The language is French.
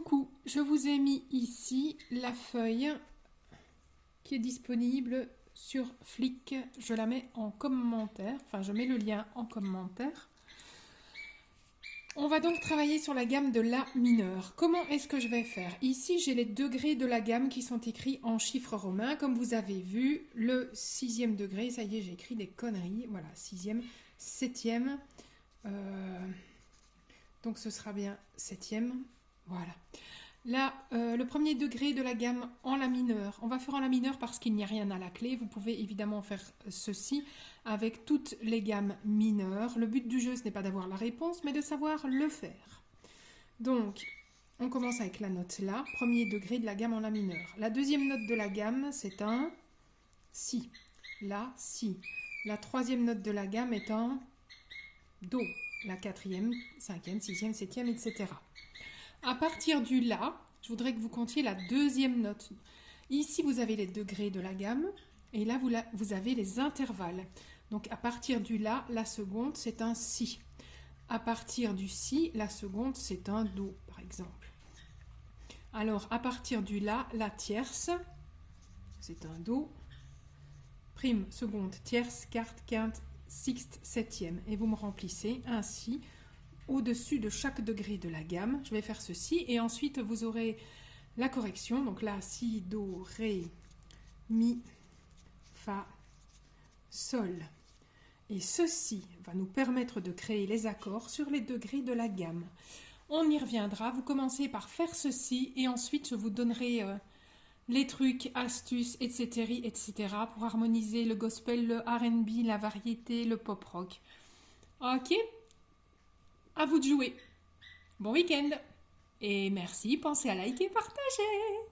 Coucou, je vous ai mis ici la feuille qui est disponible sur Flick. Je la mets en commentaire, enfin je mets le lien en commentaire. On va donc travailler sur la gamme de La mineur. Comment est-ce que je vais faire? Ici, j'ai les degrés de la gamme qui sont écrits en chiffres romains. Comme vous avez vu, le 6e degré, ça y est, j'ai écrit des conneries. Voilà, 6e, 7e. Donc ce sera bien 7e. Voilà. Là, le premier degré de la gamme en La mineur. On va faire en La mineur parce qu'il n'y a rien à la clé. Vous pouvez évidemment faire ceci avec toutes les gammes mineures. Le but du jeu, ce n'est pas d'avoir la réponse, mais de savoir le faire. Donc, on commence avec la note La, premier degré de la gamme en La mineur. La deuxième note de la gamme, c'est un Si. La, Si. La troisième note de la gamme est un Do. La quatrième, cinquième, sixième, septième, etc. À partir du La, je voudrais que vous comptiez la deuxième note. Ici, vous avez les degrés de la gamme et là, vous avez les intervalles. Donc, à partir du La, la seconde, c'est un Si. À partir du Si, la seconde, c'est un Do, par exemple. Alors, à partir du La, la tierce, c'est un Do. Prime, seconde, tierce, quarte, quinte, sixte, septième. Et vous me remplissez ainsi au-dessus de chaque degré de la gamme. Je vais faire ceci et ensuite vous aurez la correction. Donc là, Si, Do, Ré, Mi, Fa, Sol. Et ceci va nous permettre de créer les accords sur les degrés de la gamme. On y reviendra. Vous commencez par faire ceci et ensuite je vous donnerai les trucs, astuces, etc., etc. pour harmoniser le gospel, le R&B, la variété, le pop rock. Ok? À vous de jouer. Bon week-end. Et merci, pensez à liker et partager.